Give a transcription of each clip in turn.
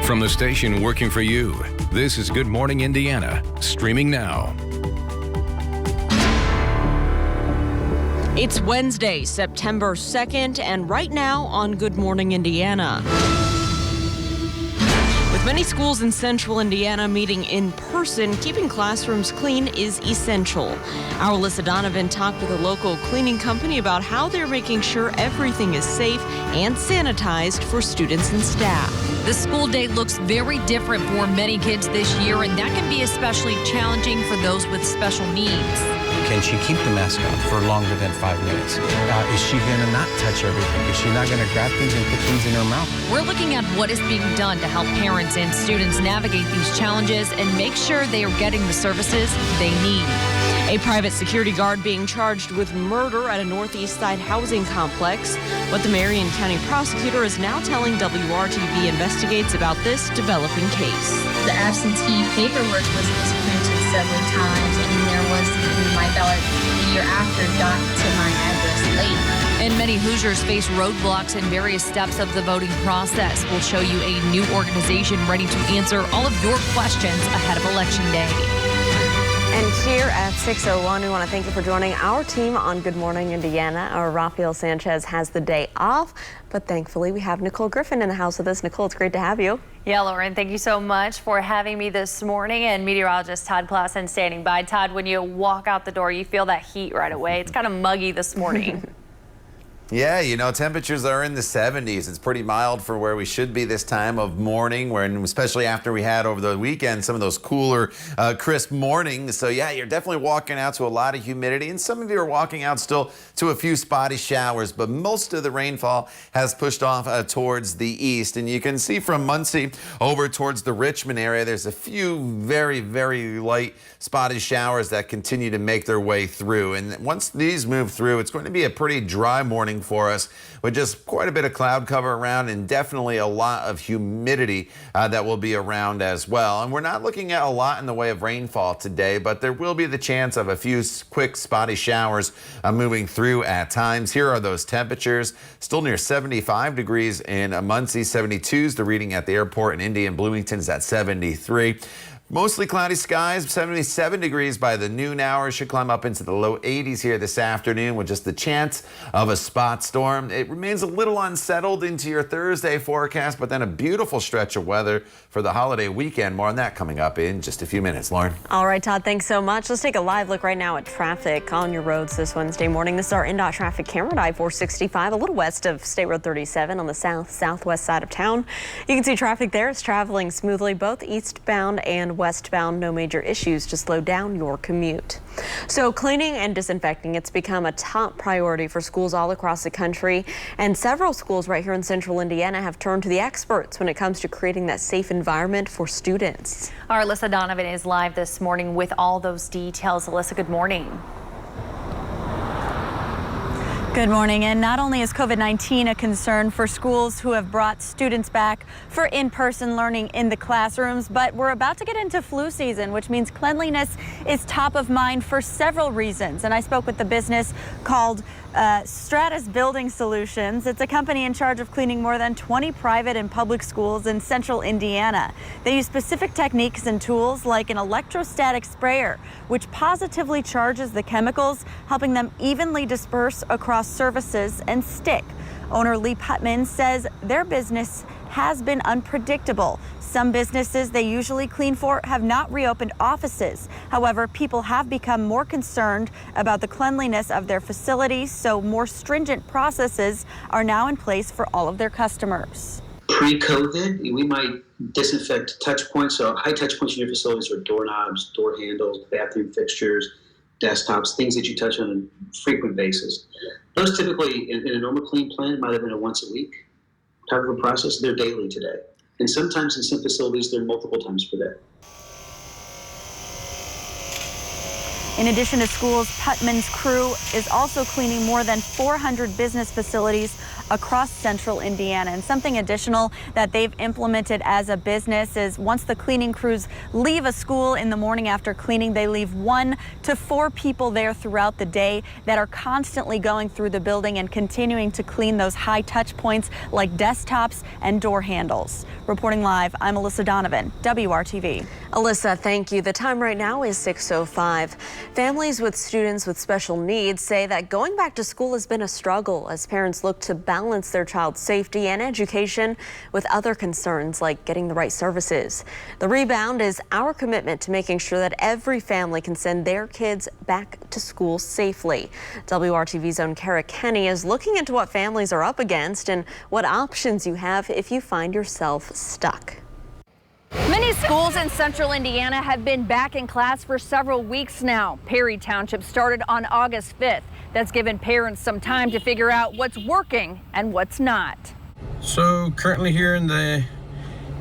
From the station working for you, this is Good Morning Indiana, streaming now. It's Wednesday, September 2nd, and right now on Good Morning Indiana. With many schools in central Indiana meeting in person, keeping classrooms clean is essential. Our Alyssa Donovan talked with a local cleaning company about how they're making sure everything is safe and sanitized for students and staff. The school day looks very different for many kids this year, and that can be especially challenging for those with special needs. Can she keep the mask on for longer than 5 minutes? Is she going to not touch everything? Is she not going to grab things and put things in her mouth? We're looking at what is being done to help parents and students navigate these challenges and make sure they are getting the services they need. A private security guard being charged with murder at a Northeast Side housing complex. What the Marion County prosecutor is now telling WRTV investigates about this developing case. The absentee paperwork was misprinted several times, and there was my ballot the year after got to my address late. And many Hoosiers face roadblocks in various steps of the voting process. We'll show you a new organization ready to answer all of your questions ahead of Election Day. And here at 6:01, we want to thank you for joining our team on Good Morning Indiana. Our Rafael Sanchez has the day off, but thankfully we have Nicole Griffin in the house with us. Nicole, it's great to have you. Yeah, Lauren, thank you so much for having me this morning. And meteorologist Todd Clausen standing by. Todd, when you walk out the door, you feel that heat right away. It's kind of muggy this morning. Yeah, you know, temperatures are in the 70s. It's pretty mild for where we should be this time of morning, especially after we had over the weekend some of those cooler, crisp mornings. So yeah, you're definitely walking out to a lot of humidity, and some of you are walking out still to a few spotty showers, but most of the rainfall has pushed off towards the east. And you can see from Muncie over towards the Richmond area, there's a few very, very light spotty showers that continue to make their way through. And once these move through, it's going to be a pretty dry morning for us with just quite a bit of cloud cover around and definitely a lot of humidity that will be around as well. And we're not looking at a lot in the way of rainfall today, but there will be the chance of a few quick spotty showers moving through at times. Here are those temperatures, still near 75 degrees in Muncie. 72 is the reading at the airport in Indy, and Bloomington is at 73. Mostly cloudy skies, 77 degrees by the noon hour. Should climb up into the low 80s here this afternoon with just the chance of a spot storm. It remains a little unsettled into your Thursday forecast, but then a beautiful stretch of weather for the holiday weekend. More on that coming up in just a few minutes. Lauren. All right, Todd, thanks so much. Let's take a live look right now at traffic on your roads this Wednesday morning. This is our NDOT traffic camera at I-465, a little west of State Road 37 on the southwest side of town. You can see traffic there is traveling smoothly, both eastbound and westbound. No major issues to slow down your commute. So cleaning and disinfecting, it's become a top priority for schools all across the country, and several schools right here in central Indiana have turned to the experts when it comes to creating that safe environment for students. Our Alyssa Donovan is live this morning with all those details. Alyssa, good morning. Good morning. And not only is COVID-19 a concern for schools who have brought students back for in-person learning in the classrooms, but we're about to get into flu season, which means cleanliness is top of mind for several reasons. And I spoke with the business called Stratus Building Solutions. It's a company in charge of cleaning more than 20 private and public schools in central Indiana. They use specific techniques and tools like an electrostatic sprayer, which positively charges the chemicals, helping them evenly disperse across surfaces and stick. Owner Lee Putman says their business has been unpredictable. Some businesses they usually clean for have not reopened offices. However, people have become more concerned about the cleanliness of their facilities, so more stringent processes are now in place for all of their customers. Pre-COVID, we might disinfect touch points. So high touch points in your facilities are doorknobs, door handles, bathroom fixtures, desktops, things that you touch on a frequent basis. Those typically, in a normal clean plan, might have been a once a week type of a process. They're daily today. And sometimes in some facilities, they're multiple times per day. In addition to schools, Putman's crew is also cleaning more than 400 business facilities across central Indiana. And something additional that they've implemented as a business is once the cleaning crews leave a school in the morning after cleaning, they leave 1 to 4 people there throughout the day that are constantly going through the building and continuing to clean those high touch points like desktops and door handles. Reporting live, I'm Alyssa Donovan, WRTV. Alyssa, thank you. The time right now is 6:05. Families with students with special needs say that going back to school has been a struggle as parents look to balance their child's safety and education with other concerns like getting the right services. The rebound is our commitment to making sure that every family can send their kids back to school safely. WRTV's own Kara Kenny is looking into what families are up against and what options you have if you find yourself stuck. Many schools in central Indiana have been back in class for several weeks now. Perry Township started on August 5th. That's given parents some time to figure out what's working and what's not. So currently here in the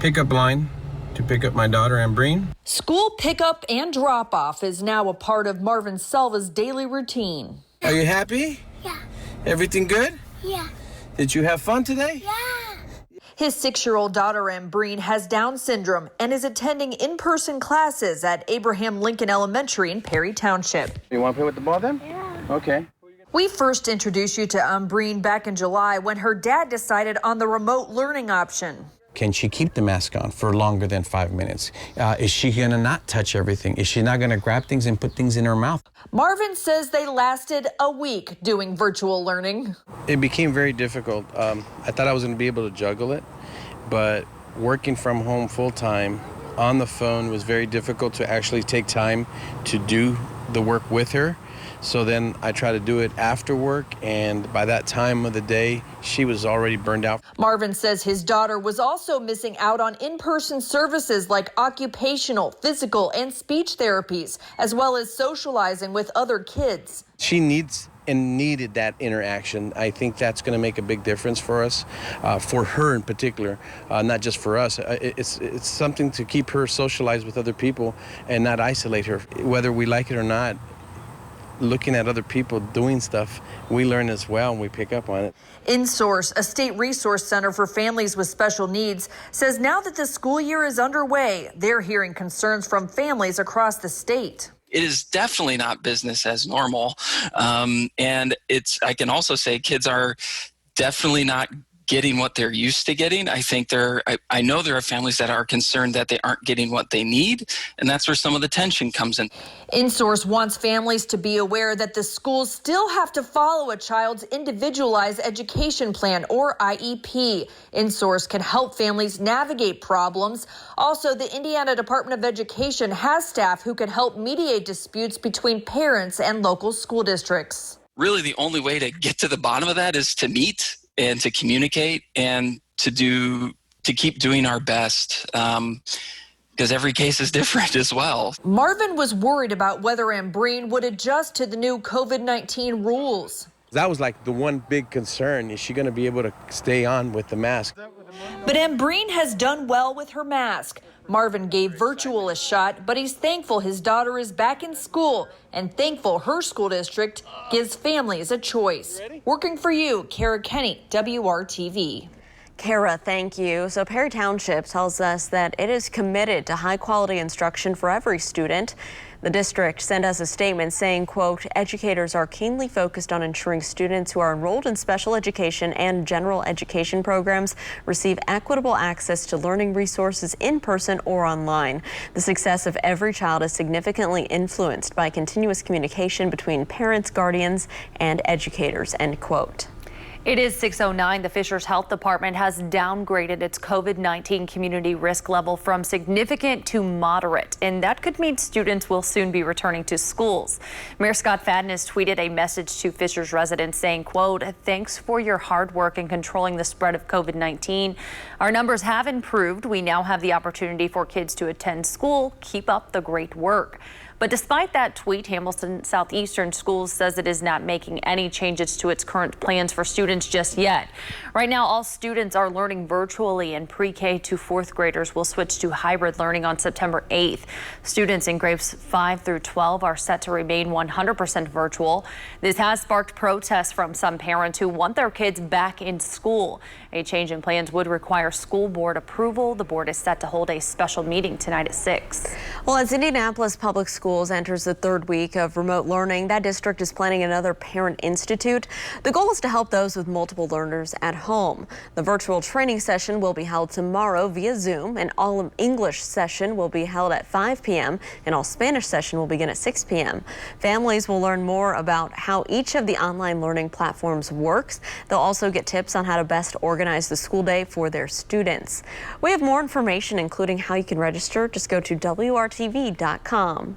pickup line to pick up my daughter, Ambreen. School pickup and drop off is now a part of Marvin Selva's daily routine. Are you happy? Yeah. Everything good? Yeah. Did you have fun today? Yeah. His 6-year-old daughter, Ambreen, has Down syndrome and is attending in-person classes at Abraham Lincoln Elementary in Perry Township. You want to play with the ball then? Yeah. Okay. We first introduced you to Ambreen back in July when her dad decided on the remote learning option. Can she keep the mask on for longer than 5 minutes? Is she going to not touch everything? Is she not going to grab things and put things in her mouth? Marvin says they lasted a week doing virtual learning. It became very difficult. I thought I was going to be able to juggle it, but working from home full time on the phone was very difficult to actually take time to do the work with her. So then I try to do it after work, and by that time of the day, she was already burned out. Marvin says his daughter was also missing out on in-person services like occupational, physical, and speech therapies, as well as socializing with other kids. She needs and needed that interaction. I think that's going to make a big difference for us, for her in particular, not just for us. It's something to keep her socialized with other people and not isolate her, whether we like it or not. Looking at other people doing stuff, we learn as well and we pick up on it. InSource, a state resource center for families with special needs, says now that the school year is underway, they're hearing concerns from families across the state. It is definitely not business as normal. And I can also say kids are definitely not getting what they're used to getting. I think I know there are families that are concerned that they aren't getting what they need, and that's where some of the tension comes in. InSource wants families to be aware that the schools still have to follow a child's individualized education plan, or IEP. InSource can help families navigate problems. Also, the Indiana Department of Education has staff who can help mediate disputes between parents and local school districts. Really, the only way to get to the bottom of that is to meet and to communicate and to keep doing our best, because every case is different as well. Marvin was worried about whether Ambreen would adjust to the new COVID-19 rules. That was like the one big concern. Is she going to be able to stay on with the mask? But Ambreen has done well with her mask. Marvin gave virtual a shot, but he's thankful his daughter is back in school and thankful her school district gives families a choice. Working for you, Kara Kenny, WRTV. Kara, thank you. So Perry Township tells us that it is committed to high quality instruction for every student. The district sent us a statement saying, quote, educators are keenly focused on ensuring students who are enrolled in special education and general education programs receive equitable access to learning resources in person or online. The success of every child is significantly influenced by continuous communication between parents, guardians, and educators, end quote. It is 6:09. The Fishers Health Department has downgraded its COVID-19 community risk level from significant to moderate, and that could mean students will soon be returning to schools. Mayor Scott Fadden has tweeted a message to Fishers residents saying, quote, thanks for your hard work in controlling the spread of COVID-19. Our numbers have improved. We now have the opportunity for kids to attend school. Keep up the great work. But despite that tweet, Hamilton Southeastern Schools says it is not making any changes to its current plans for students just yet. Right now, all students are learning virtually, and pre-K to fourth graders will switch to hybrid learning on September 8th. Students in grades 5 through 12 are set to remain 100% virtual. This has sparked protests from some parents who want their kids back in school. A change in plans would require school board approval. The board is set to hold a special meeting tonight at 6. Well, as Indianapolis Public Schools enters the third week of remote learning, that district is planning another parent institute. The goal is to help those with multiple learners at home. The virtual training session will be held tomorrow via Zoom. An all English session will be held at 5 p.m. and all Spanish session will begin at 6 p.m. Families will learn more about how each of the online learning platforms works. They'll also get tips on how to best organize the school day for their students. We have more information, including how you can register. Just go to WRTV.com.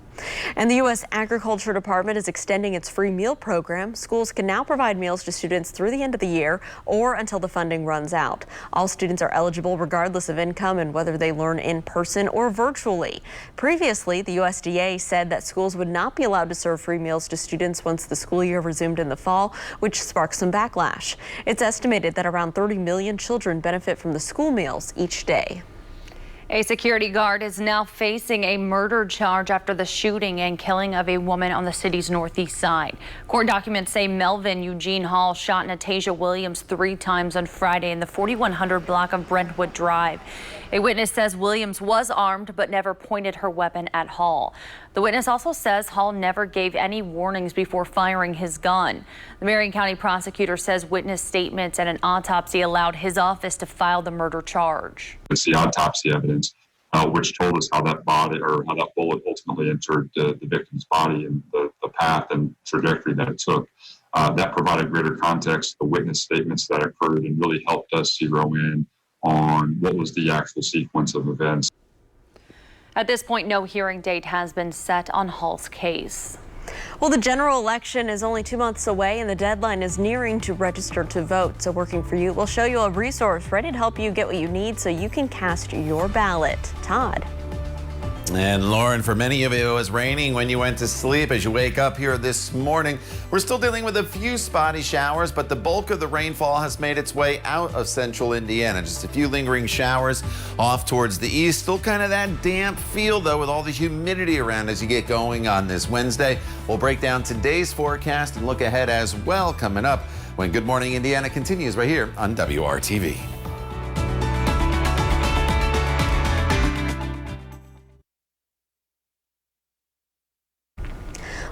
And the U.S. Agriculture Department is extending its free meal program. Schools can now provide meals to students through the end of the year or until the funding runs out. All students are eligible regardless of income and whether they learn in person or virtually. Previously, the USDA said that schools would not be allowed to serve free meals to students once the school year resumed in the fall, which sparked some backlash. It's estimated that around 30 million children benefit from the school meals each day. A security guard is now facing a murder charge after the shooting and killing of a woman on the city's northeast side. Court documents say Melvin Eugene Hall shot Natasha Williams 3 times on Friday in the 4100 block of Brentwood Drive. A witness says Williams was armed but never pointed her weapon at Hall. The witness also says Hall never gave any warnings before firing his gun. The Marion County prosecutor says witness statements and an autopsy allowed his office to file the murder charge. It's the autopsy evidence, which told us how that body or how that bullet ultimately entered the victim's body and the path and trajectory that it took. That provided greater context to the witness statements that occurred and really helped us zero in on what was the actual sequence of events. At this point, no hearing date has been set on Hall's case. Well, the general election is only 2 months away and the deadline is nearing to register to vote. So Working For You will show you a resource ready to help you get what you need so you can cast your ballot. Todd. And Lauren, for many of you, it was raining when you went to sleep. As you wake up here this morning, we're still dealing with a few spotty showers, but the bulk of the rainfall has made its way out of central Indiana. Just a few lingering showers off towards the east. Still kind of that damp feel, though, with all the humidity around as you get going on this Wednesday. We'll break down today's forecast and look ahead as well coming up when Good Morning Indiana continues right here on WRTV.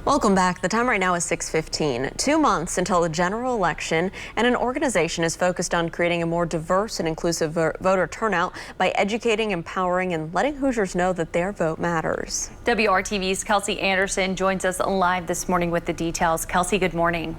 Welcome back. The time right now is 6:15. 2 months until the general election, and an organization is focused on creating a more diverse and inclusive voter turnout by educating, empowering, and letting Hoosiers know that their vote matters. WRTV's Kelsey Anderson joins us live this morning with the details. Kelsey, good morning.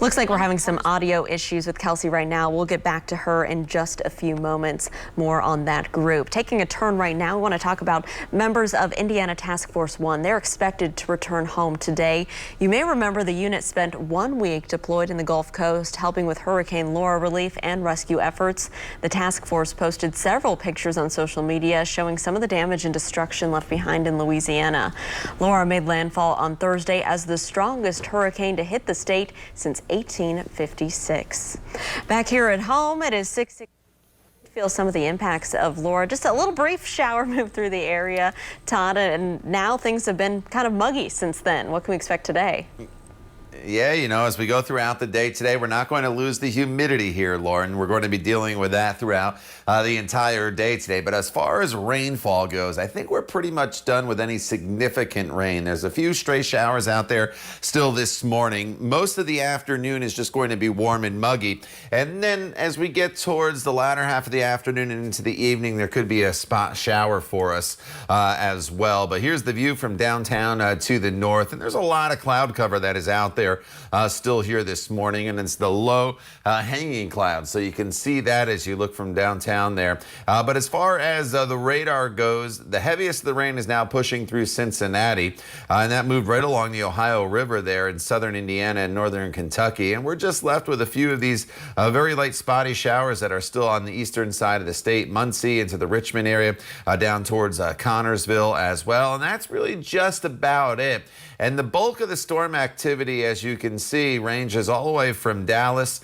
Looks like we're having some audio issues with Kelsey right now. We'll get back to her in just a few moments. More on that group. Taking a turn right now, we want to talk about members of Indiana Task Force 1. They're expected to return home today. You may remember the unit spent 1 week deployed in the Gulf Coast, helping with Hurricane Laura relief and rescue efforts. The task force posted several pictures on social media showing some of the damage and destruction left behind in Louisiana. Laura made landfall on Thursday as the strongest hurricane to hit the state since 1856. Back here at home, it is 6:60. Feel some of the impacts of Laura. Just a little brief shower moved through the area, Todd, and now things have been kind of muggy since then. What can we expect today? Yeah, you know, as we go throughout the day today, we're not going to lose the humidity here, Lauren. We're going to be dealing with that throughout the entire day today. But as far as rainfall goes, I think we're pretty much done with any significant rain. There's a few stray showers out there still this morning. Most of the afternoon is just going to be warm and muggy. And then as we get towards the latter half of the afternoon and into the evening, there could be a spot shower for us as well. But here's the view from downtown to the north. And there's a lot of cloud cover that is out there. there still here this morning, and it's the low hanging cloud. So you can see that as you look from downtown there. But as far as the radar goes, the heaviest of the rain is now pushing through Cincinnati, and that moved right along the Ohio River there in southern Indiana and northern Kentucky. And we're just left with a few of these very light spotty showers that are still on the eastern side of the state, Muncie into the Richmond area, down towards Connorsville as well. And that's really just about it. And the bulk of the storm activity, as you can see, ranges all the way from Dallas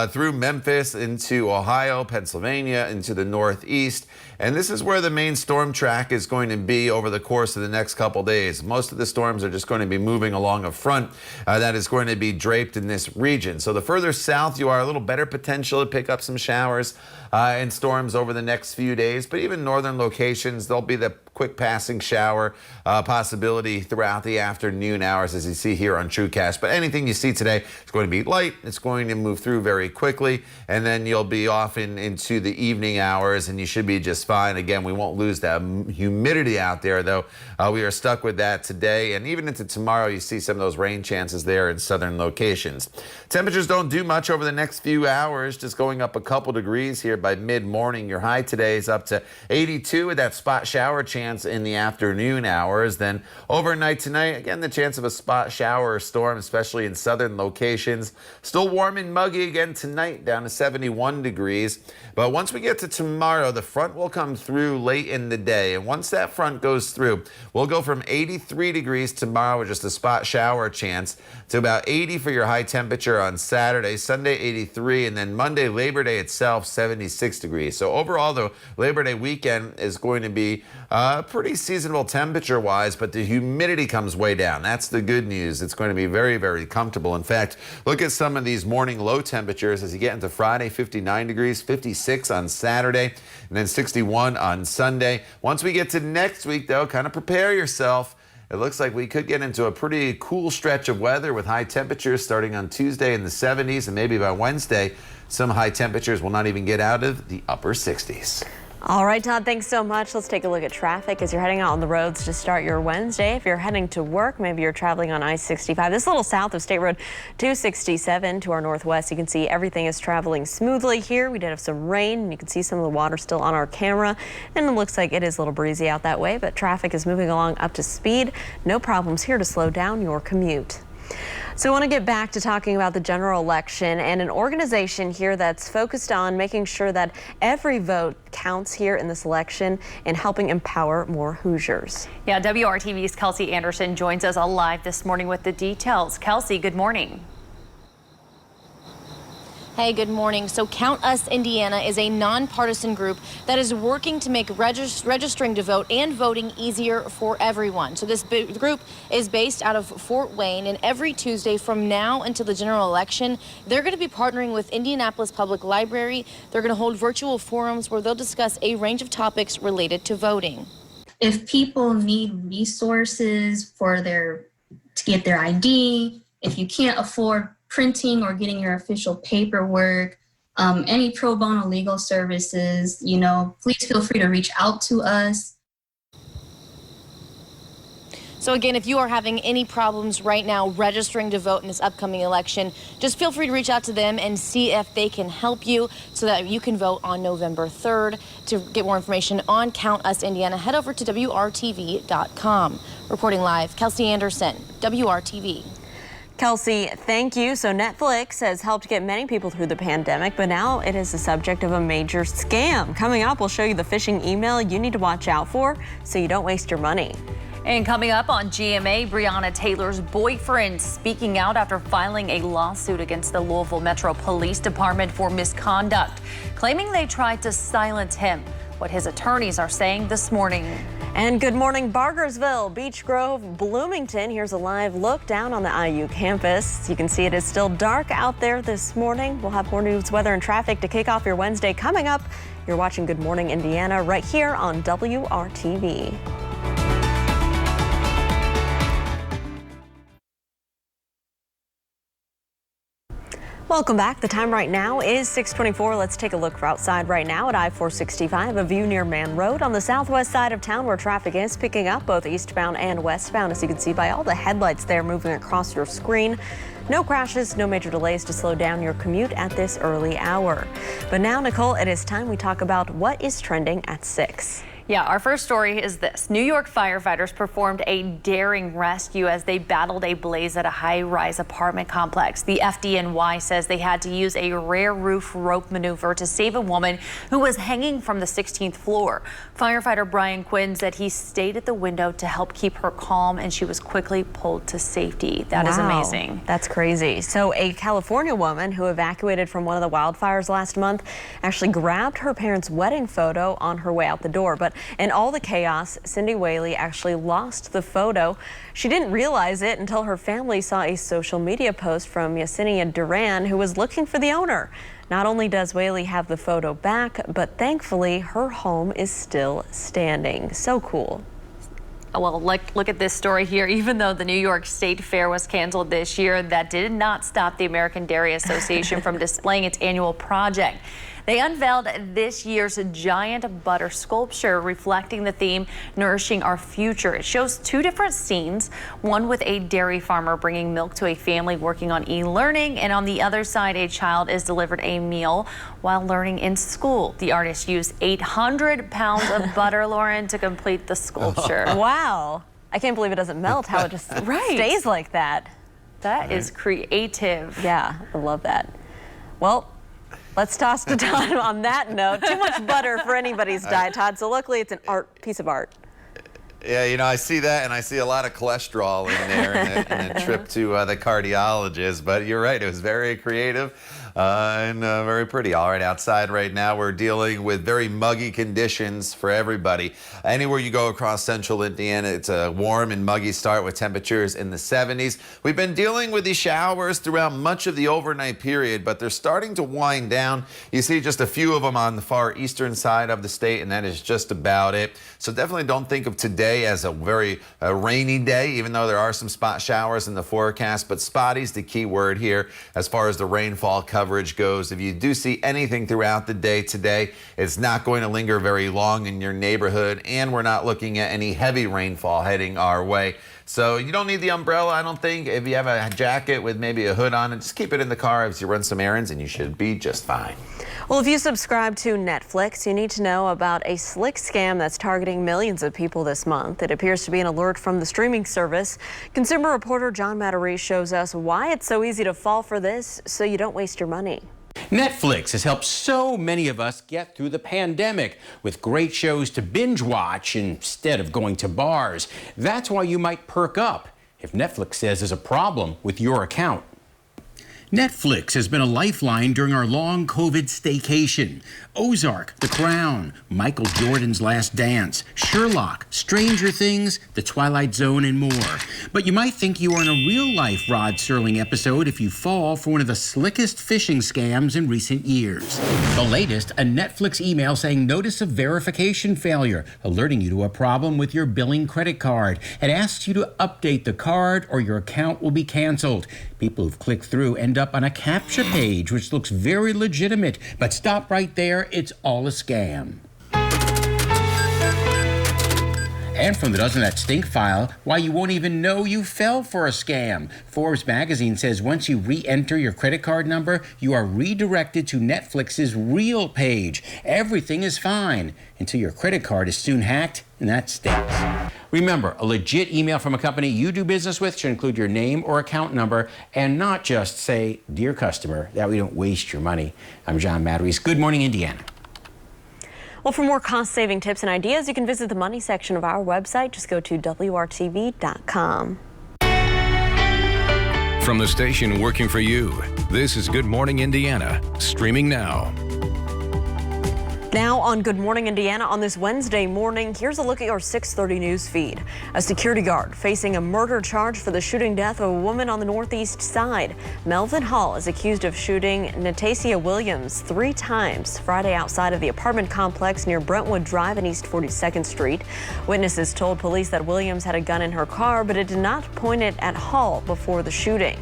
through Memphis into Ohio, Pennsylvania, into the northeast. And this is where the main storm track is going to be over the course of the next couple days. Most of the storms are just going to be moving along a front that is going to be draped in this region. So the further south you are, a little better potential to pick up some showers and storms over the next few days. But even northern locations, there'll be the quick passing shower possibility throughout the afternoon hours, as you see here on TrueCast. But anything you see today is going to be light. It's going to move through very quickly, and then you'll be off into the evening hours, and you should be just fine. Again, we won't lose that humidity out there, though. We are stuck with that today, and even into tomorrow, you see some of those rain chances there in southern locations. Temperatures don't do much over the next few hours, just going up a couple degrees here by mid-morning. Your high today is up to 82 with that spot shower chance in the afternoon hours. Then overnight tonight, again, the chance of a spot shower or storm, especially in southern locations. Still warm and muggy again tonight, down to 71 degrees. But once we get to tomorrow, the front will come through late in the day. And once that front goes through, we'll go from 83 degrees tomorrow with just a spot shower chance to about 80 for your high temperature on Saturday, Sunday 83, and then Monday, Labor Day itself, 76 degrees. So overall, the Labor Day weekend is going to be pretty seasonable temperature-wise, but the humidity comes way down. That's the good news. It's going to be very, very comfortable. In fact, look at some of these morning low temperatures as you get into Friday, 59 degrees, 56 on Saturday, and then 61 on Sunday. Once we get to next week, though, kind of prepare yourself. It looks like we could get into a pretty cool stretch of weather with high temperatures starting on Tuesday in the 70s, and maybe by Wednesday, some high temperatures will not even get out of the upper 60s. All right, Todd, thanks so much. Let's take a look at traffic as you're heading out on the roads to start your Wednesday. If you're heading to work, maybe you're traveling on I-65. This is a little south of State Road 267 to our northwest. You can see everything is traveling smoothly here. We did have some rain, and you can see some of the water still on our camera. And it looks like it is a little breezy out that way, but traffic is moving along up to speed. No problems here to slow down your commute. So I want to get back to talking about the general election and an organization here that's focused on making sure that every vote counts here in this election and helping empower more Hoosiers. Yeah, WRTV's Kelsey Anderson joins us live this morning with the details. Kelsey, good morning. Hey, good morning. So Count Us Indiana is a nonpartisan group that is working to make registering to vote and voting easier for everyone. So this group is based out of Fort Wayne, and every Tuesday from now until the general election, they're going to be partnering with Indianapolis Public Library. They're going to hold virtual forums where they'll discuss a range of topics related to voting. If people need resources to get their ID, if you can't afford printing or getting your official paperwork, any pro bono legal services, please feel free to reach out to us. So again, if you are having any problems right now registering to vote in this upcoming election, just feel free to reach out to them and see if they can help you so that you can vote on November 3rd. To get more information on Count Us Indiana, head over to WRTV.com. Reporting live, Kelsey Anderson, WRTV. Kelsey, thank you. So Netflix has helped get many people through the pandemic, but now it is the subject of a major scam. Coming up, we'll show you the phishing email you need to watch out for so you don't waste your money. And coming up on GMA, Breonna Taylor's boyfriend speaking out after filing a lawsuit against the Louisville Metro Police Department for misconduct, claiming they tried to silence him. What his attorneys are saying this morning. And good morning, Bargersville, Beech Grove, Bloomington. Here's a live look down on the IU campus. You can see it is still dark out there this morning. We'll have more news, weather, and traffic to kick off your Wednesday coming up. You're watching Good Morning Indiana right here on WRTV. Welcome back. The time right now is 6:24. Let's take a look outside right now at I-465, a view near Man Road on the southwest side of town where traffic is picking up both eastbound and westbound, as you can see by all the headlights there moving across your screen. No crashes, no major delays to slow down your commute at this early hour. But now, Nicole, it is time we talk about what is trending at 6. Yeah, our first story is this. New York firefighters performed a daring rescue as they battled a blaze at a high-rise apartment complex. The FDNY says they had to use a rare roof rope maneuver to save a woman who was hanging from the 16th floor. Firefighter Brian Quinn said he stayed at the window to help keep her calm, and she was quickly pulled to safety. That is amazing. That's crazy. So a California woman who evacuated from one of the wildfires last month actually grabbed her parents' wedding photo on her way out the door. But in all the chaos, Cindy Whaley actually lost the photo. She didn't realize it until her family saw a social media post from Yesenia Duran, who was looking for the owner. Not only does Whaley have the photo back, but thankfully her home is still standing. So cool. Well, look at this story here. Even though the New York State Fair was canceled this year, that did not stop the American Dairy Association from displaying its annual project. They unveiled this year's giant butter sculpture reflecting the theme, Nourishing Our Future. It shows 2 different scenes, one with a dairy farmer bringing milk to a family working on e-learning, and on the other side, a child is delivered a meal while learning in school. The artist used 800 pounds of butter, Lauren, to complete the sculpture. Wow. I can't believe it doesn't melt, how it just stays like that. That is creative. Yeah, I love that. Well, let's toss to Todd on that note. Too much butter for anybody's diet, Todd. So luckily it's an piece of art. Yeah, you know, I see that, and I see a lot of cholesterol in there and a trip to the cardiologist. But you're right, it was very creative and very pretty. All right, outside right now, we're dealing with very muggy conditions for everybody. Anywhere you go across central Indiana, it's a warm and muggy start with temperatures in the 70s. We've been dealing with these showers throughout much of the overnight period, but they're starting to wind down. You see just a few of them on the far eastern side of the state, and that is just about it. So definitely don't think of today as a very rainy day, even though there are some spot showers in the forecast. But spotty's the key word here as far as the rainfall coverage goes. If you do see anything throughout the day today, it's not going to linger very long in your neighborhood, and we're not looking at any heavy rainfall heading our way. So you don't need the umbrella, I don't think. If you have a jacket with maybe a hood on it, just keep it in the car as you run some errands, and you should be just fine. Well, if you subscribe to Netflix, you need to know about a slick scam that's targeting millions of people this month. It appears to be an alert from the streaming service. Consumer reporter John Matarese shows us why it's so easy to fall for this so you don't waste your money. Netflix has helped so many of us get through the pandemic with great shows to binge watch instead of going to bars. That's why you might perk up if Netflix says there's a problem with your account. Netflix has been a lifeline during our long COVID staycation. Ozark, The Crown, Michael Jordan's Last Dance, Sherlock, Stranger Things, The Twilight Zone, and more. But you might think you are in a real-life Rod Serling episode if you fall for one of the slickest phishing scams in recent years. The latest, a Netflix email saying notice of verification failure, alerting you to a problem with your billing credit card. It asks you to update the card or your account will be canceled. People who've clicked through end up on a CAPTCHA page, which looks very legitimate. But stop right there, it's all a scam. And from the Doesn't That Stink file, why you won't even know you fell for a scam. Forbes magazine says once you re-enter your credit card number, you are redirected to Netflix's real page. Everything is fine until your credit card is soon hacked, and that stinks. Remember, a legit email from a company you do business with should include your name or account number and not just say, "Dear customer," that way you don't waste your money. I'm John Matarese. Good morning, Indiana. Well, for more cost-saving tips and ideas, you can visit the money section of our website. Just go to WRTV.com. From the station working for you, this is Good Morning Indiana, streaming now. Now on Good Morning Indiana on this Wednesday morning, here's a look at your 6:30 news feed. A security guard facing a murder charge for the shooting death of a woman on the northeast side. Melvin Hall is accused of shooting Natasia Williams 3 times Friday outside of the apartment complex near Brentwood Drive and East 42nd Street. Witnesses told police that Williams had a gun in her car, but it did not point it at Hall before the shooting.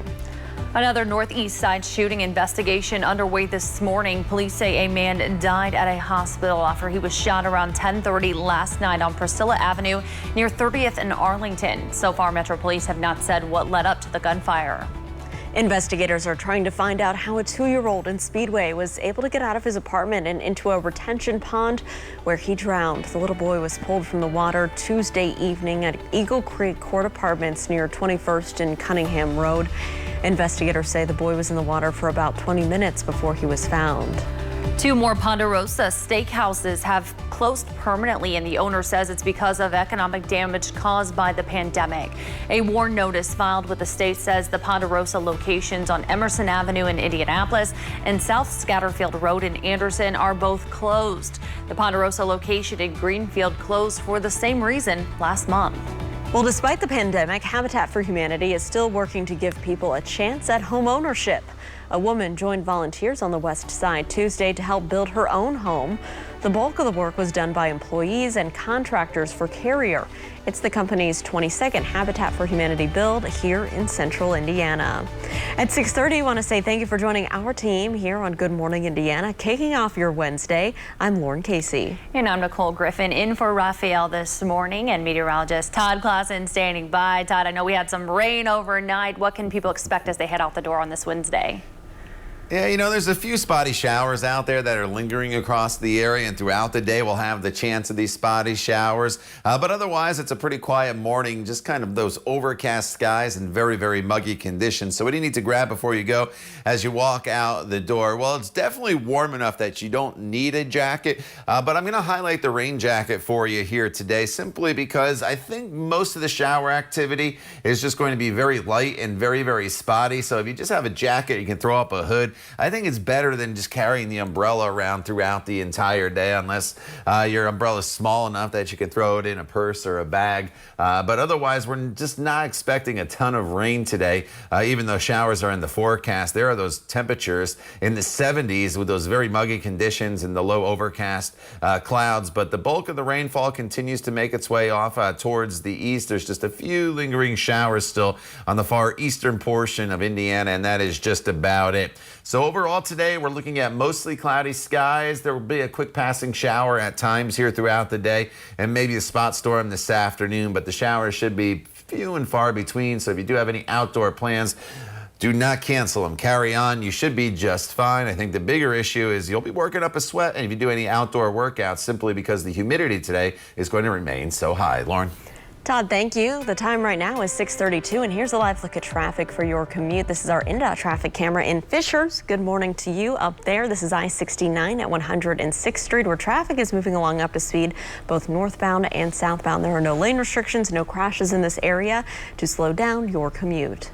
Another northeast side shooting investigation underway this morning. Police say a man died at a hospital after he was shot around 10:30 last night on Priscilla Avenue near 30th and Arlington. So far, Metro Police have not said what led up to the gunfire. Investigators are trying to find out how a 2-year-old in Speedway was able to get out of his apartment and into a retention pond where he drowned. The little boy was pulled from the water Tuesday evening at Eagle Creek Court Apartments near 21st and Cunningham Road. Investigators say the boy was in the water for about 20 minutes before he was found. 2 more Ponderosa steakhouses have closed permanently, and the owner says it's because of economic damage caused by the pandemic. A warn notice filed with the state says the Ponderosa locations on Emerson Avenue in Indianapolis and South Scatterfield Road in Anderson are both closed. The Ponderosa location in Greenfield closed for the same reason last month. Well, despite the pandemic, Habitat for Humanity is still working to give people a chance at home ownership. A woman joined volunteers on the West Side Tuesday to help build her own home. The bulk of the work was done by employees and contractors for Carrier. It's the company's 22nd Habitat for Humanity build here in central Indiana. At 6:30, I want to say thank you for joining our team here on Good Morning Indiana. Kicking off your Wednesday, I'm Lauren Casey. And I'm Nicole Griffin in for Raphael this morning, and meteorologist Todd Clausen standing by. Todd, I know we had some rain overnight. What can people expect as they head out the door on this Wednesday? Yeah, you know, there's a few spotty showers out there that are lingering across the area, and throughout the day we'll have the chance of these spotty showers. But otherwise, it's a pretty quiet morning, just kind of those overcast skies and very, very muggy conditions. So what do you need to grab before you go as you walk out the door? Well, it's definitely warm enough that you don't need a jacket, but I'm going to highlight the rain jacket for you here today simply because I think most of the shower activity is just going to be very light and very, very spotty. So if you just have a jacket, you can throw up a hood. I think it's better than just carrying the umbrella around throughout the entire day, unless your umbrella is small enough that you can throw it in a purse or a bag. But otherwise, we're just not expecting a ton of rain today, even though showers are in the forecast. There are those temperatures in the 70s with those very muggy conditions and the low overcast clouds. But the bulk of the rainfall continues to make its way off towards the east. There's just a few lingering showers still on the far eastern portion of Indiana, and that is just about it. So overall today, we're looking at mostly cloudy skies. There will be a quick passing shower at times here throughout the day and maybe a spot storm this afternoon, but the showers should be few and far between. So if you do have any outdoor plans, do not cancel them. Carry on. You should be just fine. I think the bigger issue is you'll be working up a sweat and if you do any outdoor workouts simply because the humidity today is going to remain so high. Lauren. Todd, thank you. The time right now is 6:32, and here's a live look at traffic for your commute. This is our INDOT traffic camera in Fishers. Good morning to you up there. This is I-69 at 106th Street, where traffic is moving along up to speed, both northbound and southbound. There are no lane restrictions, no crashes in this area to slow down your commute.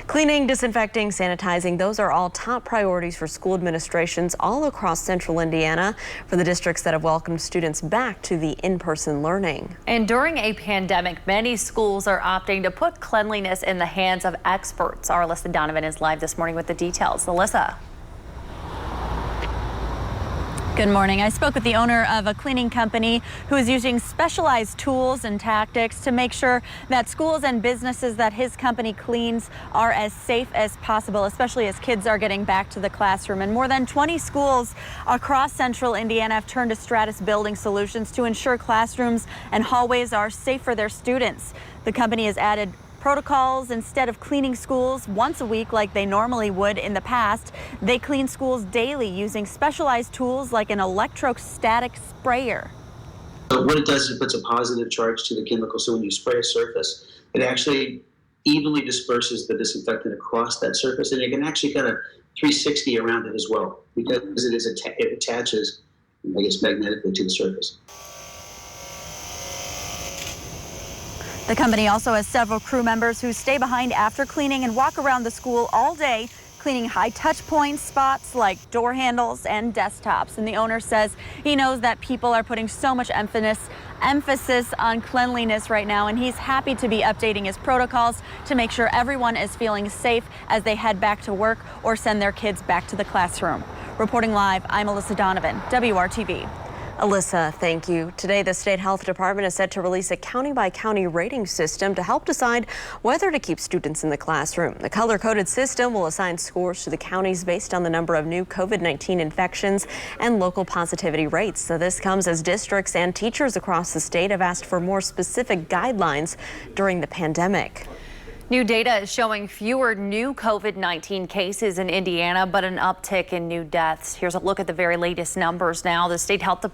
Cleaning, disinfecting, sanitizing, those are all top priorities for school administrations all across central Indiana for the districts that have welcomed students back to the in-person learning. And during a pandemic, many schools are opting to put cleanliness in the hands of experts. Our Alyssa Donovan is live this morning with the details. Alyssa. Good morning. I spoke with the owner of a cleaning company who is using specialized tools and tactics to make sure that schools and businesses that his company cleans are as safe as possible, especially as kids are getting back to the classroom. And more than 20 schools across central Indiana have turned to Stratus Building Solutions to ensure classrooms and hallways are safe for their students. The company has added protocols. Instead of cleaning schools once a week like they normally would in the past, they clean schools daily using specialized tools like an electrostatic sprayer. So what it does is it puts a positive charge to the chemical, so when you spray a surface, it actually evenly disperses the disinfectant across that surface, and you can actually kind of 360 around it as well, because it attaches, I guess, magnetically to the surface. The company also has several crew members who stay behind after cleaning and walk around the school all day, cleaning high touch point spots like door handles and desktops. And the owner says he knows that people are putting so much emphasis on cleanliness right now, and he's happy to be updating his protocols to make sure everyone is feeling safe as they head back to work or send their kids back to the classroom. Reporting live, I'm Alyssa Donovan, WRTV. Alyssa, thank you. Today, the State Health Department is set to release a county-by-county rating system to help decide whether to keep students in the classroom. The color-coded system will assign scores to the counties based on the number of new COVID-19 infections and local positivity rates. So this comes as districts and teachers across the state have asked for more specific guidelines during the pandemic. New data is showing fewer new COVID-19 cases in Indiana, but an uptick in new deaths. Here's a look at the very latest numbers now. The state health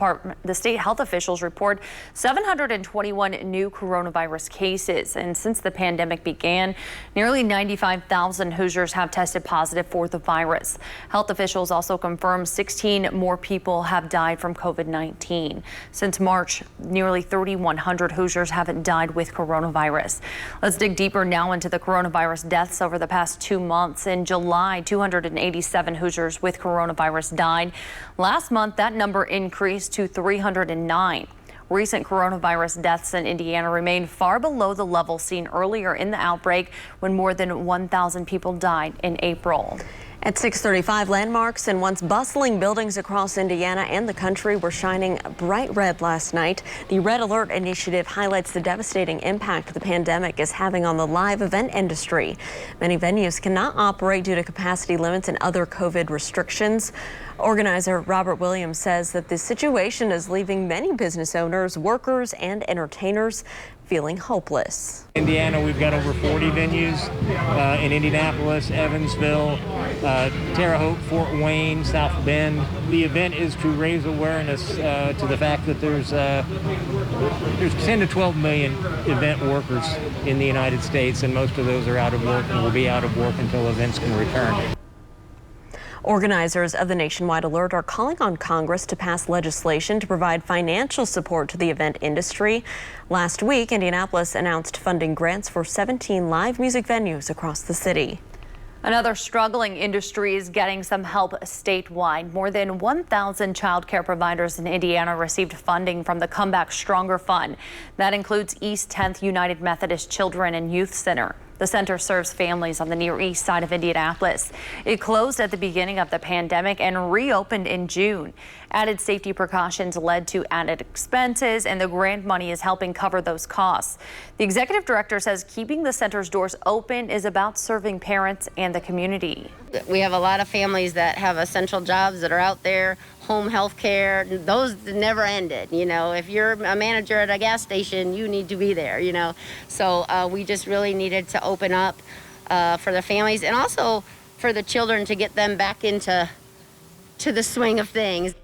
officials report 721 new coronavirus cases. And since the pandemic began, nearly 95,000 Hoosiers have tested positive for the virus. Health officials also confirmed 16 more people have died from COVID-19. Since March, nearly 3,100 Hoosiers have died with coronavirus. Let's dig deeper now into the coronavirus deaths over the past 2 months. In July, 287 Hoosiers with coronavirus died. Last month, that number increased to 309. Recent coronavirus deaths in Indiana remain far below the level seen earlier in the outbreak, when more than 1,000 people died in April. At 6:35, landmarks and once bustling buildings across Indiana and the country were shining bright red last night. The Red Alert initiative highlights the devastating impact the pandemic is having on the live event industry. Many venues cannot operate due to capacity limits and other COVID restrictions. Organizer Robert Williams says that this situation is leaving many business owners, workers, and entertainers feeling hopeless. Indiana, we've got over 40 venues in Indianapolis, Evansville, Terre Haute, Fort Wayne, South Bend. The event is to raise awareness to the fact that there's 10 to 12 million event workers in the United States, and most of those are out of work and will be out of work until events can return. Organizers of the nationwide alert are calling on Congress to pass legislation to provide financial support to the event industry. Last week, Indianapolis announced funding grants for 17 live music venues across the city. Another struggling industry is getting some help statewide. More than 1,000 child care providers in Indiana received funding from the Comeback Stronger Fund. That includes East 10th United Methodist Children and Youth Center. The center serves families on the Near East Side of Indianapolis. It closed at the beginning of the pandemic and reopened in June. Added safety precautions led to added expenses, and the grant money is helping cover those costs. The executive director says keeping the center's doors open is about serving parents and the community. We have a lot of families that have essential jobs that are out there, home health care, those never ended. You know, if you're a manager at a gas station, you need to be there, you know. So we just really needed to open up for the families and also for the children to get them back into the swing of things.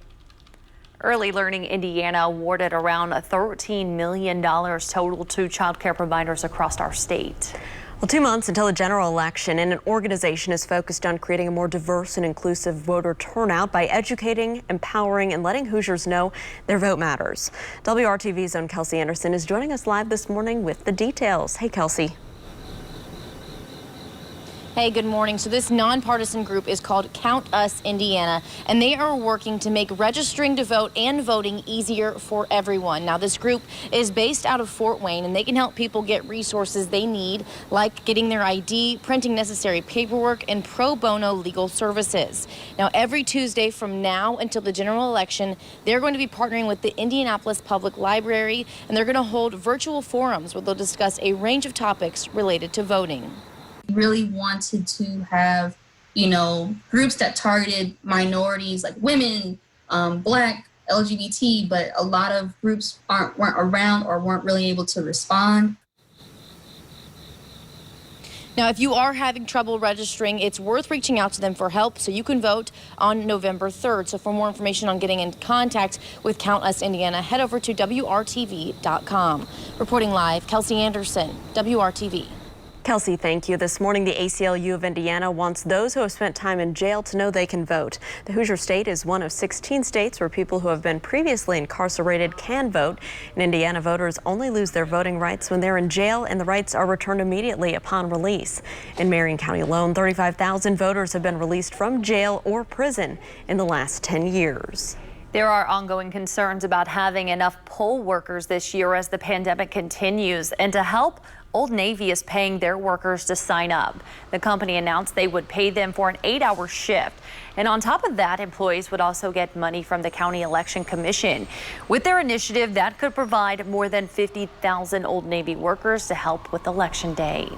Early Learning Indiana awarded around $13 million total to child care providers across our state. Well, 2 months until the general election, and an organization is focused on creating a more diverse and inclusive voter turnout by educating, empowering, and letting Hoosiers know their vote matters. WRTV's own Kelsey Anderson is joining us live this morning with the details. Hey, Kelsey. Hey, good morning. So this nonpartisan group is called Count Us Indiana, and they are working to make registering to vote and voting easier for everyone. Now, this group is based out of Fort Wayne, and they can help people get resources they need, like getting their ID, printing necessary paperwork, and pro bono legal services. Now, every Tuesday from now until the general election, they're going to be partnering with the Indianapolis Public Library, and they're going to hold virtual forums where they'll discuss a range of topics related to voting. Really wanted to have, you know, groups that targeted minorities like women, Black, LGBT, but a lot of groups weren't around or weren't really able to respond. Now, if you are having trouble registering, it's worth reaching out to them for help so you can vote on November 3rd. So for more information on getting in contact with Count Us Indiana, head over to WRTV.com. Reporting live, Kelsey Anderson, WRTV. Kelsey, thank you. This morning, the ACLU of Indiana wants those who have spent time in jail to know they can vote. The Hoosier State is one of 16 states where people who have been previously incarcerated can vote. In Indiana, voters only lose their voting rights when they're in jail, and the rights are returned immediately upon release. In Marion County alone, 35,000 voters have been released from jail or prison in the last 10 years. There are ongoing concerns about having enough poll workers this year as the pandemic continues, and to help, Old Navy is paying their workers to sign up. The company announced they would pay them for an 8-hour shift. And on top of that, employees would also get money from the County Election Commission. With their initiative, that could provide more than 50,000 Old Navy workers to help with Election Day.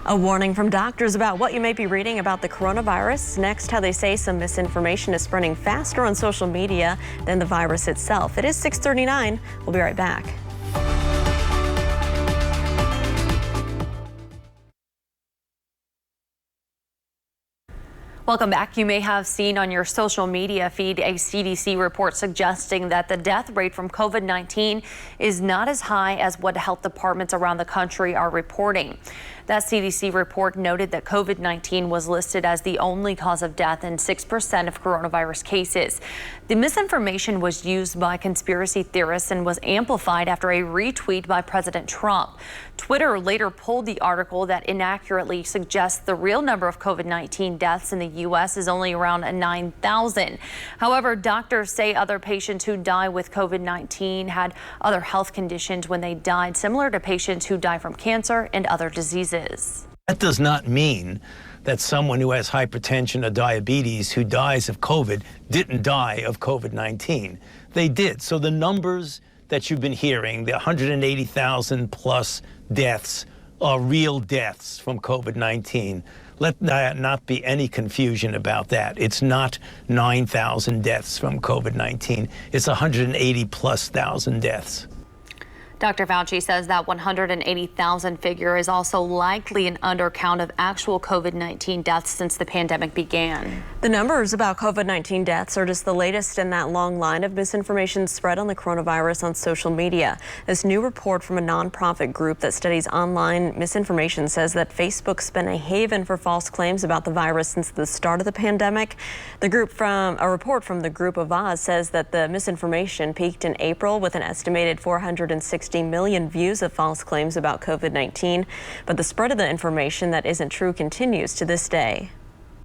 A warning from doctors about what you may be reading about the coronavirus. Next, how they say some misinformation is spreading faster on social media than the virus itself. It is 6:39. We'll be right back. Welcome back. You may have seen on your social media feed a CDC report suggesting that the death rate from COVID-19 is not as high as what health departments around the country are reporting. That CDC report noted that COVID-19 was listed as the only cause of death in 6% of coronavirus cases. The misinformation was used by conspiracy theorists and was amplified after a retweet by President Trump. Twitter later pulled the article that inaccurately suggests the real number of COVID-19 deaths in the U.S. is only around 9,000. However, doctors say other patients who die with COVID-19 had other health conditions when they died, similar to patients who die from cancer and other diseases. That does not mean that someone who has hypertension or diabetes who dies of COVID didn't die of COVID-19. They did. So the numbers that you've been hearing, the 180,000 plus deaths, are real deaths from COVID-19. Let there not be any confusion about that. It's not 9,000 deaths from COVID-19. It's 180 plus thousand deaths. Dr. Fauci says that 180,000 figure is also likely an undercount of actual COVID-19 deaths since the pandemic began. The numbers about COVID-19 deaths are just the latest in that long line of misinformation spread on the coronavirus on social media. This new report from a nonprofit group that studies online misinformation says that Facebook's been a haven for false claims about the virus since the start of the pandemic. A report from the Group of Oz says that the misinformation peaked in April with an estimated 460 million views of false claims about COVID-19, but the spread of the information that isn't true continues to this day.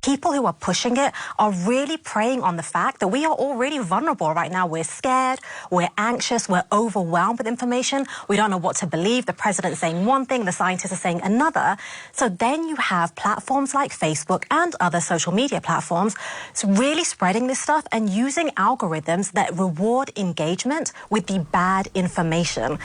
People who are pushing it are really preying on the fact that we are already vulnerable right now. We're scared, we're anxious, we're overwhelmed with information. We don't know what to believe. The president's saying one thing, the scientists are saying another. So then you have platforms like Facebook and other social media platforms really spreading this stuff and using algorithms that reward engagement with the bad information.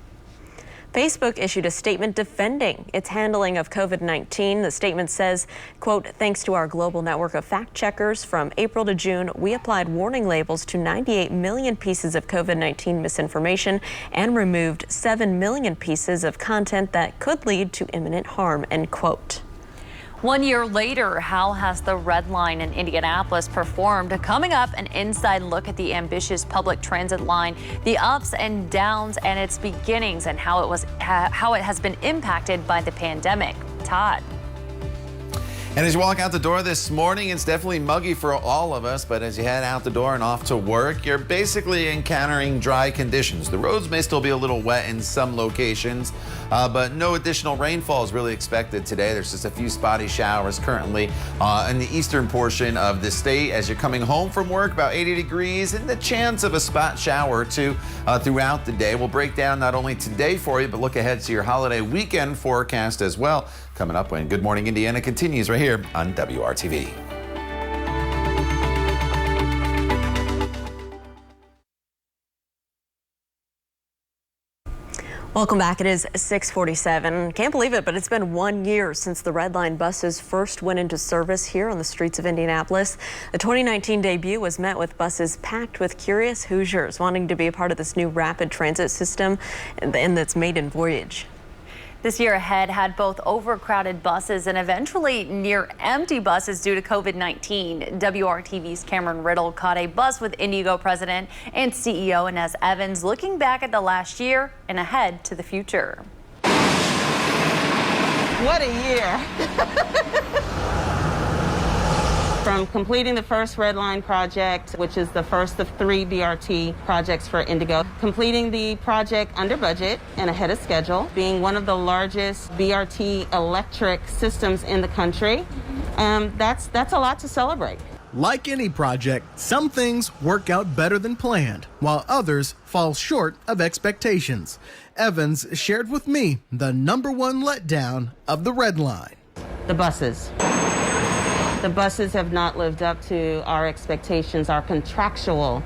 Facebook issued a statement defending its handling of COVID-19. The statement says, quote, "Thanks to our global network of fact checkers, from April to June, we applied warning labels to 98 million pieces of COVID-19 misinformation and removed 7 million pieces of content that could lead to imminent harm," end quote. 1 year later, how has the Red Line in Indianapolis performed? Coming up, an inside look at the ambitious public transit line, the ups and downs and its beginnings, and how it has been impacted by the pandemic. Todd. And as you walk out the door this morning, it's definitely muggy for all of us, but as you head out the door and off to work, you're basically encountering dry conditions. The roads may still be a little wet in some locations, but no additional rainfall is really expected today. There's just a few spotty showers currently in the eastern portion of the state. As you're coming home from work, about 80 degrees and the chance of a spot shower or two throughout the day. We'll break down not only today for you, but look ahead to your holiday weekend forecast as well. Coming up when Good Morning Indiana continues right here on WRTV. Welcome back. It is 6:47. Can't believe it, but it's been 1 year since the Red Line buses first went into service here on the streets of Indianapolis. The 2019 debut was met with buses packed with curious Hoosiers wanting to be a part of this new rapid transit system and its maiden voyage. This year ahead had both overcrowded buses and eventually near empty buses due to COVID-19. WRTV's Cameron Riddle caught a bus with Indigo president and CEO Inez Evans looking back at the last year and ahead to the future. What a year. From completing the first Red Line project, which is the first of 3 BRT projects for Indigo, completing the project under budget and ahead of schedule, being one of the largest BRT electric systems in the country, that's a lot to celebrate. Like any project, some things work out better than planned, while others fall short of expectations. Evans shared with me the #1 letdown of the Red Line. The buses. The buses have not lived up to our expectations, our contractual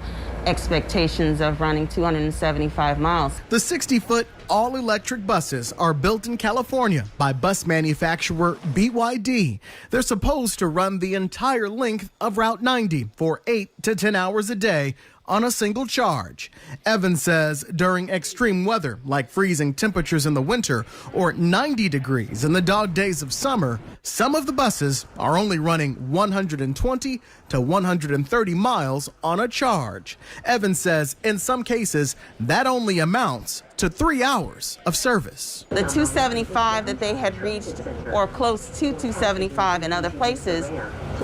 expectations of running 275 miles. The 60-foot all-electric buses are built in California by bus manufacturer BYD. They're supposed to run the entire length of Route 90 for 8 to 10 hours a day on a single charge. Evans says during extreme weather, like freezing temperatures in the winter or 90 degrees in the dog days of summer, some of the buses are only running 120 to 130 miles on a charge. Evans says in some cases that only amounts to 3 hours of service. The 275 that they had reached, or close to 275 in other places,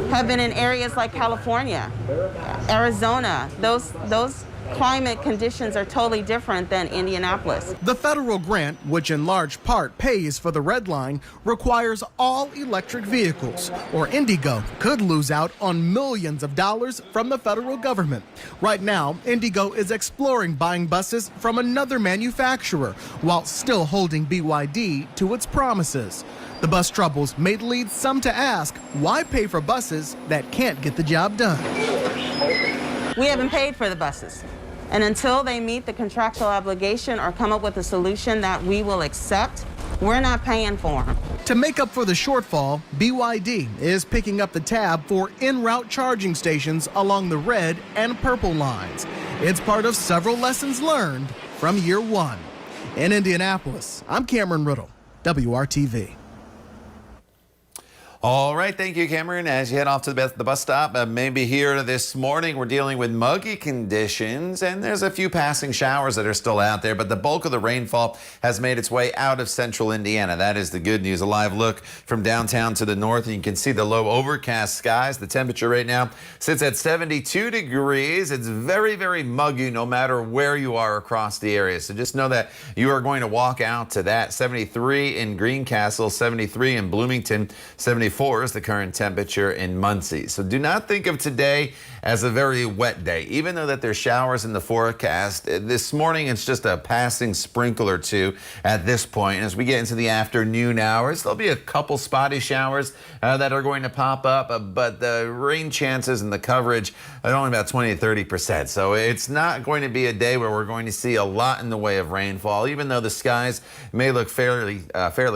have been in areas like California, Arizona. Those climate conditions are totally different than Indianapolis. The federal grant, which in large part pays for the Red Line, requires all electric vehicles, or Indigo could lose out on millions of dollars from the federal government. Right now, Indigo is exploring buying buses from another manufacturer while still holding BYD to its promises. The bus troubles may lead some to ask, why pay for buses that can't get the job done? We haven't paid for the buses. And until they meet the contractual obligation or come up with a solution that we will accept, we're not paying for them. To make up for the shortfall, BYD is picking up the tab for en-route charging stations along the red and purple lines. It's part of several lessons learned from year one. In Indianapolis, I'm Cameron Riddle, WRTV. All right, thank you, Cameron. As you head off to the bus stop, maybe here this morning, we're dealing with muggy conditions, and there's a few passing showers that are still out there, but the bulk of the rainfall has made its way out of central Indiana. That is the good news. A live look from downtown to the north, and you can see the low overcast skies. The temperature right now sits at 72 degrees. It's very, very muggy no matter where you are across the area. So just know that you are going to walk out to that. 73 in Greencastle, 73 in Bloomington, 74 is the current temperature in Muncie. So do not think of today as a very wet day, even though that there's showers in the forecast. This morning, it's just a passing sprinkle or two at this point. As we get into the afternoon hours, there'll be a couple spotty showers that are going to pop up, but the rain chances and the coverage are only about 20 to 30%. So it's not going to be a day where we're going to see a lot in the way of rainfall, even though the skies may look fairly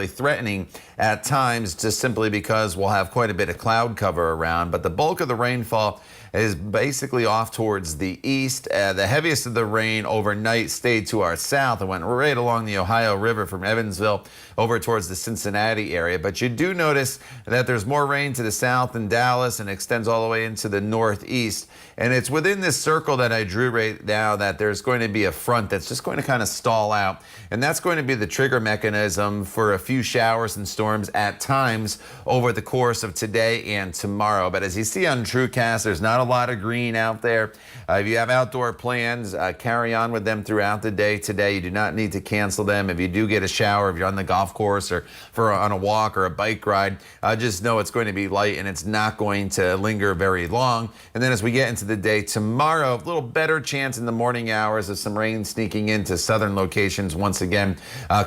threatening at times, just simply because we'll have quite a bit of cloud cover around. But the bulk of the rainfall is basically off towards the east. The heaviest of the rain overnight stayed to our south and went right along the Ohio River from Evansville over towards the Cincinnati area. But you do notice that there's more rain to the south in Dallas and extends all the way into the northeast. And it's within this circle that I drew right now that there's going to be a front that's just going to kind of stall out. And that's going to be the trigger mechanism for a few showers and storms at times over the course of today and tomorrow. But as you see on TrueCast, there's not a lot of green out there. If you have outdoor plans, carry on with them throughout the day today. You do not need to cancel them. If you do get a shower, if you're on the golf course or on a walk or a bike ride, just know it's going to be light and it's not going to linger very long. And then as we get into the day tomorrow, a little better chance in the morning hours of some rain sneaking into southern locations once again,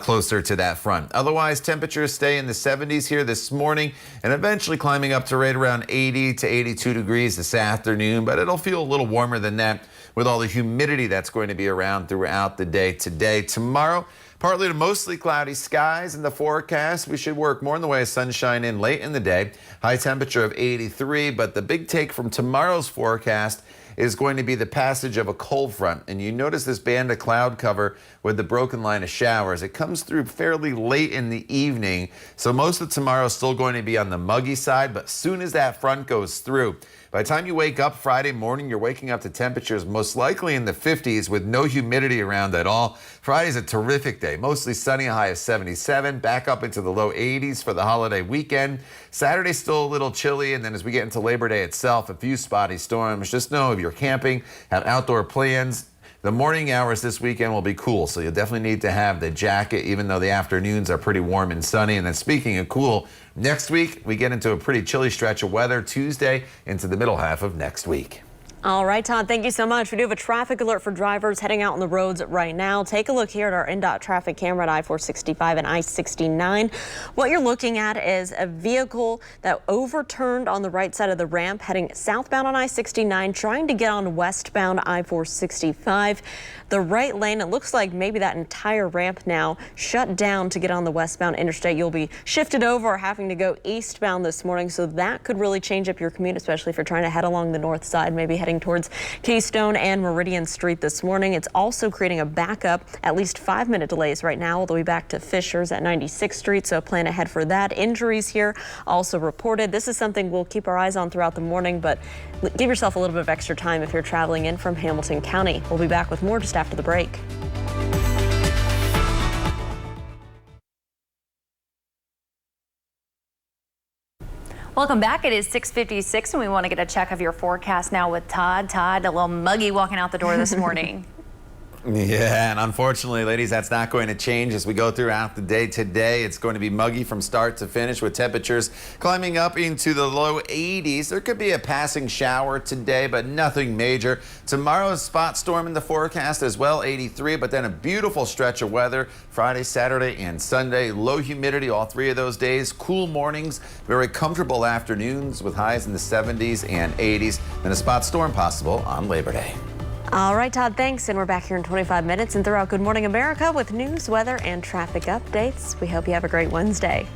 closer to that front. Otherwise, temperatures stay in the 70s here this morning and eventually climbing up to right around 80 to 82 degrees this afternoon, but it'll feel a little warmer than that with all the humidity that's going to be around throughout the day today. Tomorrow, partly to mostly cloudy skies in the forecast. We should work more in the way of sunshine in late in the day. High temperature of 83, but the big take from tomorrow's forecast is going to be the passage of a cold front. And you notice this band of cloud cover with the broken line of showers. It comes through fairly late in the evening. So most of tomorrow is still going to be on the muggy side, but as soon as that front goes through, by the time you wake up Friday morning, you're waking up to temperatures most likely in the 50s with no humidity around at all. Friday's a terrific day, mostly sunny, a high of 77, back up into the low 80s for the holiday weekend. Saturday's still a little chilly, and then as we get into Labor Day itself, a few spotty storms. Just know if you're camping, have outdoor plans, the morning hours this weekend will be cool, so you'll definitely need to have the jacket, even though the afternoons are pretty warm and sunny. And then speaking of cool, next week we get into a pretty chilly stretch of weather Tuesday into the middle half of next week. All right, Todd, thank you so much. We do have a traffic alert for drivers heading out on the roads right now. Take a look here at our NDOT traffic camera at I-465 and I-69. What you're looking at is a vehicle that overturned on the right side of the ramp heading southbound on I-69, trying to get on westbound I-465. The right lane, it looks like maybe that entire ramp now shut down to get on the westbound interstate. You'll be shifted over or having to go eastbound this morning, so that could really change up your commute, especially if you're trying to head along the north side, maybe heading heading towards Keystone and Meridian Street this morning. It's also creating a backup, at least 5-minute delays right now, all the way back to Fishers at 96th Street. So plan ahead for that. Injuries here also reported. This is something we'll keep our eyes on throughout the morning, but give yourself a little bit of extra time if you're traveling in from Hamilton County. We'll be back with more just after the break. Welcome back. It is 6:56 and we want to get a check of your forecast now with Todd. Todd, a little muggy walking out the door this morning. Yeah, and unfortunately, ladies, that's not going to change as we go throughout the day today. It's going to be muggy from start to finish with temperatures climbing up into the low 80s. There could be a passing shower today, but nothing major. Tomorrow's spot storm in the forecast as well, 83, but then a beautiful stretch of weather Friday, Saturday, and Sunday. Low humidity all 3 of those days. Cool mornings, very comfortable afternoons with highs in the 70s and 80s. Then a spot storm possible on Labor Day. All right, Todd, thanks. And we're back here in 25 minutes and throughout Good Morning America with news, weather, and traffic updates. We hope you have a great Wednesday.